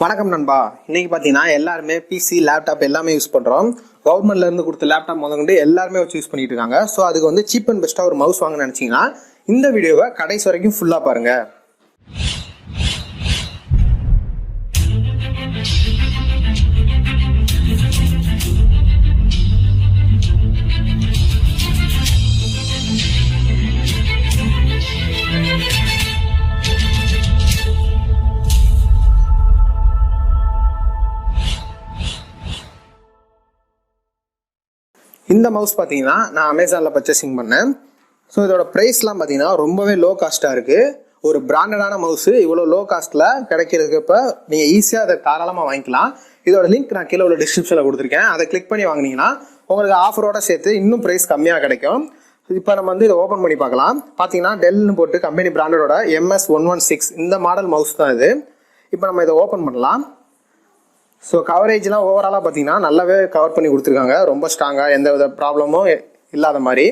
வணக்கம் நண்பா. இன்னைக்கு பார்த்தீங்கன்னா எல்லாருமே பிசி லேப்டாப் எல்லாமே யூஸ் பண்ணுறோம். கவர்மெண்ட்ல இருந்து கொடுத்த லேப்டாப் முதல்கொண்டு எல்லாருமே வச்சு யூஸ் பண்ணிட்டு இருக்காங்க. ஸோ அதுக்கு வந்து சீப் அண்ட் பெஸ்ட்டாக ஒரு மவுஸ் வாங்கன்னு நினச்சிங்கன்னா இந்த வீடியோவை கடைசி வரைக்கும் ஃபுல்லாக பாருங்கள். இந்த மவுஸ் பார்த்தீங்கன்னா நான் அமேசானில் பர்ச்சேசிங் பண்ணேன். ஸோ இதோட ப்ரைஸ்லாம் பார்த்தீங்கன்னா ரொம்பவே லோ காஸ்ட்டாக இருக்குது. ஒரு பிராண்டடான மவுஸு இவ்வளோ லோ காஸ்ட்டில் கிடைக்கிறதுக்கு நீங்கள் ஈஸியாக அதை தாராளமாக வாங்கிக்கலாம். இதோட லிங்க் நான் கீழே உள்ள டிஸ்கிரிப்ஷனில் கொடுத்துருக்கேன். அதை கிளிக் பண்ணி வாங்கினீங்கன்னா உங்களுக்கு ஆஃபரோட சேர்த்து இன்னும் ப்ரைஸ் கம்மியாக கிடைக்கும். இப்போ நம்ம வந்து இதை ஓப்பன் பண்ணி பார்க்கலாம். பார்த்தீங்கன்னா டெல்னு போட்டு கம்பெனி பிராண்டடோட MS116 இந்த மாடல் மவுஸ் தான் இது. இப்போ நம்ம இதை ஓப்பன் பண்ணலாம். ஸோ கவரேஜ்லாம் ஓவராலாக பார்த்தீங்கன்னா நல்லாவே கவர் பண்ணி கொடுத்துருக்காங்க. ரொம்ப ஸ்ட்ராங்காக எந்த வித ப்ராப்ளமும் இல்லாத மாதிரி.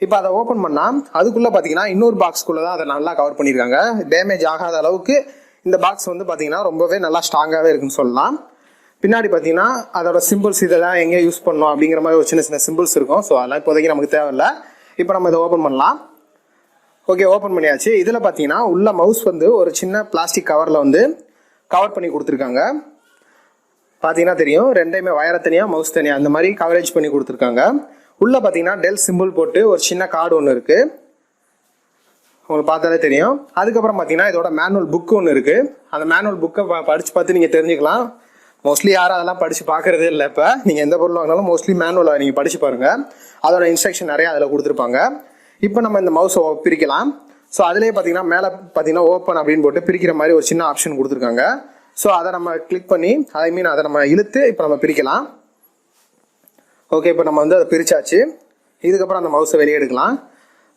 இப்போ அதை ஓப்பன் பண்ணால் அதுக்குள்ளே பார்த்தீங்கன்னா இன்னொரு பாக்ஸ்க்குள்ளே தான் அதை நல்லா கவர் பண்ணியிருக்காங்க. டேமேஜ் ஆகாத அளவுக்கு இந்த பாக்ஸ் வந்து பார்த்தீங்கன்னா ரொம்பவே நல்லா ஸ்ட்ராங்காகவே இருக்குன்னு சொல்லலாம். பின்னாடி பார்த்தீங்கன்னா அதோட சிம்பிள்ஸ் இதெல்லாம் எங்கே யூஸ் பண்ணணும் அப்படிங்கிற மாதிரி ஒரு சின்ன சின்ன சிம்பிள்ஸ் இருக்கும். ஸோ அதெல்லாம் இப்போதைக்கு நமக்கு தேவையில்லை. இப்போ நம்ம இதை ஓப்பன் பண்ணலாம். ஓகே, ஓப்பன் பண்ணியாச்சு. இதில் பார்த்தீங்கன்னா உள்ள மவுஸ் வந்து ஒரு சின்ன பிளாஸ்டிக் கவரில் வந்து கவர் பண்ணி கொடுத்துருக்காங்க. பார்த்தீங்கன்னா தெரியும், ரெண்டையுமே வயரை தனியாக மவுஸ் தனியாக அந்த மாதிரி கவரேஜ் பண்ணி கொடுத்துருக்காங்க. உள்ளே பார்த்தீங்கன்னா டெல் சிம்பிள் போட்டு ஒரு சின்ன கார்டு ஒன்று இருக்குது, உங்களுக்கு பார்த்தாலே தெரியும். அதுக்கப்புறம் பார்த்தீங்கன்னா இதோட மேனுவல் புக்கு ஒன்று இருக்குது. அந்த மேனுவல் புக்கை படித்து பார்த்து நீங்கள் தெரிஞ்சுக்கலாம். மோஸ்ட்லி யாரும் அதெல்லாம் படித்து பார்க்குறதே இல்லை. இப்போ நீங்கள் எந்த பொருள் வாங்கினாலும் மோஸ்ட்லி மேனுவலை நீங்கள் படித்து பாருங்கள். அதோட இன்ஸ்ட்ரக்ஷன் நிறையா அதில் கொடுத்துருப்பாங்க. இப்போ நம்ம இந்த மவுஸை பிரிக்கலாம். ஸோ அதிலே பார்த்தீங்கன்னா மேலே பார்த்தீங்கன்னா ஓப்பன் அப்படின்னு போட்டு பிரிக்கிற மாதிரி ஒரு சின்ன ஆப்ஷன் கொடுத்துருக்காங்க. ஸோ அதை நம்ம கிளிக் பண்ணி அதை நம்ம இழுத்து இப்போ நம்ம பிரிக்கலாம். ஓகே, இப்போ நம்ம வந்து அதை பிரித்தாச்சு. இதுக்கப்புறம் அந்த மவுஸை வெளியே எடுக்கலாம்.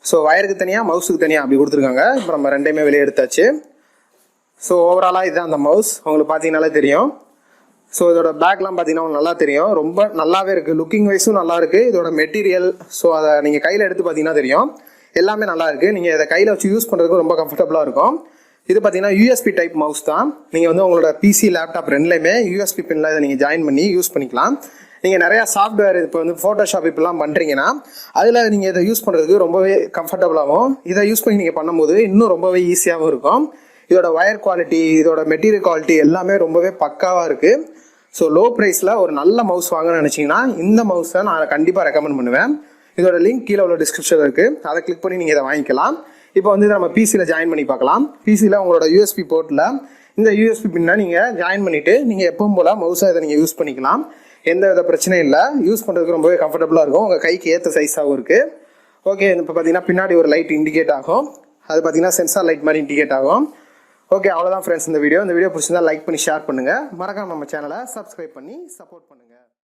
ஸோ வயருக்கு தனியாக மவுஸுக்கு தனியாக அப்படி கொடுத்துருக்காங்க. இப்போ நம்ம ரெண்டையுமே வெளியே எடுத்தாச்சு. ஸோ ஓவராலாக இதுதான் அந்த மவுஸ், உங்களுக்கு பார்த்தீங்கன்னாலே தெரியும். ஸோ இதோட பேக்லாம் பார்த்தீங்கன்னா நல்லா தெரியும், ரொம்ப நல்லாவே இருக்குது. லுக்கிங் வைஸும் நல்லா இருக்குது. இதோட மெட்டீரியல் ஸோ அதை நீங்கள் கையில் எடுத்து பார்த்தீங்கன்னா தெரியும், எல்லாமே நல்லா இருக்குது. நீங்கள் இதை கையில் வச்சு யூஸ் பண்ணுறதுக்கு ரொம்ப கம்ஃபர்டபுளாக இருக்கும். இது பார்த்தீங்கன்னா யூஎஸ்பி டைப் மவுஸ் தான். நீங்கள் வந்து உங்களோட பிசி லேப்டாப் ரெண்டுலையுமே யூஎஸ்பி பின்ல இதை நீங்கள் ஜாயின் பண்ணி யூஸ் பண்ணிக்கலாம். நீங்கள் நிறையா சாஃப்ட்வேர் இப்போ வந்து ஃபோட்டோஷாப் இப்பெல்லாம் பண்ணுறீங்கன்னா அதில் நீங்கள் இதை யூஸ் பண்ணுறதுக்கு ரொம்பவே கம்ஃபர்டபுளாகவும், இதை யூஸ் பண்ணி நீங்கள் பண்ணும்போது இன்னும் ரொம்பவே ஈஸியாகவும் இருக்கும். இதோட வயர் குவாலிட்டி, இதோட மெட்டீரியல் குவாலிட்டி எல்லாமே ரொம்பவே பக்காவாக இருக்குது. ஸோ லோ ப்ரைஸில் ஒரு நல்ல மவுஸ் வாங்கன்னு நினச்சிங்கன்னா இந்த மவுஸை நான் கண்டிப்பாக ரெக்கமெண்ட் பண்ணுவேன். இதோட லிங்க் கீழே உள்ள டிஸ்கிரிப்ஷனில் இருக்குது, அதை கிளிக் பண்ணி நீங்கள் இதை வாங்கிக்கலாம். இப்போ வந்து நம்ம பிசியில் ஜாயின் பண்ணி பார்க்கலாம். பிசியில் உங்களோட யூஎஸ்பி போர்ட்டில் இந்த யூஎஸ்பி பின்னை நீங்கள் ஜாயின் பண்ணிவிட்டு நீங்கள் எப்பவும் போல் மவுஸாக இதை நீங்கள் யூஸ் பண்ணிக்கலாம். எந்த வித பிரச்சனையும் இல்லை. யூஸ் பண்ணுறதுக்கு ரொம்பவே கம்ஃபர்டபுளாக இருக்கும். உங்கள் கைக்கு ஏற்ற சைஸாகவும் இருக்குது. ஓகே, இப்போ பார்த்தீங்கன்னா பின்னாடி ஒரு லைட் இண்டிகேட் ஆகும். அது பார்த்தீங்கன்னா சென்சார் லைட் மாதிரி இண்டிகேட் ஆகும். ஓகே, அவ்வளோதான் ஃப்ரெண்ட்ஸ் இந்த வீடியோ. இந்த வீடியோ பிடிச்சிருந்தா லைக் பண்ணி ஷேர் பண்ணுங்கள். மறக்காம நம்ம சேனலை சப்ஸ்கிரைப் பண்ணி சப்போர்ட் பண்ணுங்கள்.